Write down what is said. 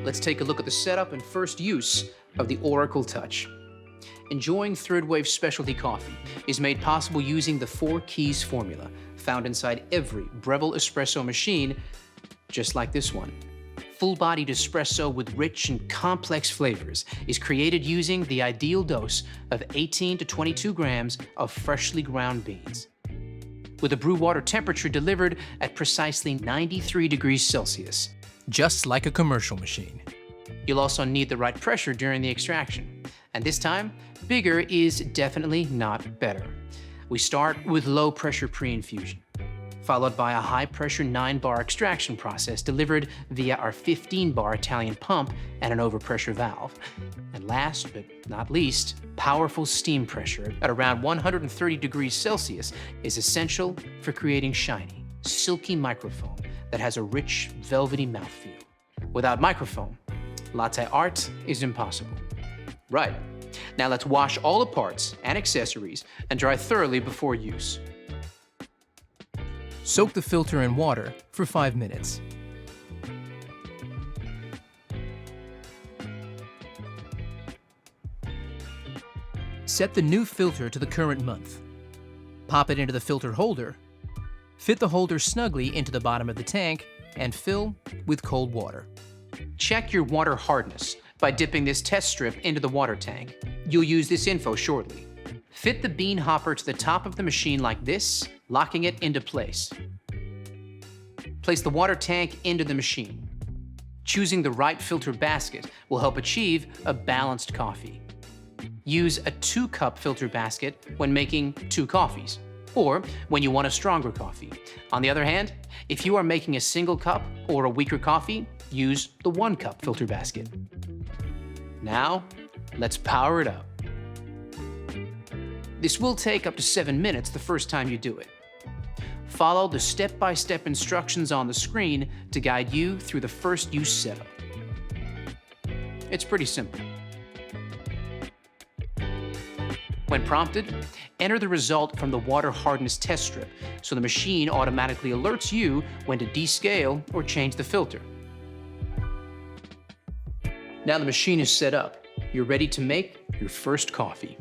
let's take a look at the setup and first use of the Oracle Touch. Enjoying third wave specialty coffee is made possible using the 4 keys formula found inside every Breville Espresso machine, just like this one. Full-bodied espresso with rich and complex flavors is created using the ideal dose of 18 to 22 grams of freshly ground beans, with a brew water temperature delivered at precisely 93 degrees Celsius, just like a commercial machine. You'll also need the right pressure during the extraction, and this time, bigger is definitely not better. We start with low pressure pre-infusion, followed by a high pressure 9-bar extraction process delivered via our 15-bar Italian pump and an overpressure valve. And last but not least, powerful steam pressure at around 130 degrees Celsius is essential for creating shiny, silky microfoam that has a rich, velvety mouthfeel. Without microfoam, latte art is impossible. Right, now let's wash all the parts and accessories and dry thoroughly before use. Soak the filter in water for 5 minutes. Set the new filter to the current month. Pop it into the filter holder. Fit the holder snugly into the bottom of the tank and fill with cold water. Check your water hardness by dipping this test strip into the water tank. You'll use this info shortly. Fit the bean hopper to the top of the machine like this, locking it into place. Place the water tank into the machine. Choosing the right filter basket will help achieve a balanced coffee. Use a 2-cup filter basket when making 2 coffees, or when you want a stronger coffee. On the other hand, if you are making a single cup or a weaker coffee, use the 1-cup filter basket. Now, let's power it up. This will take up to 7 minutes the first time you do it. Follow the step-by-step instructions on the screen to guide you through the first use setup. It's pretty simple. When prompted, enter the result from the water hardness test strip so the machine automatically alerts you when to descale or change the filter. Now the machine is set up, you're ready to make your first coffee.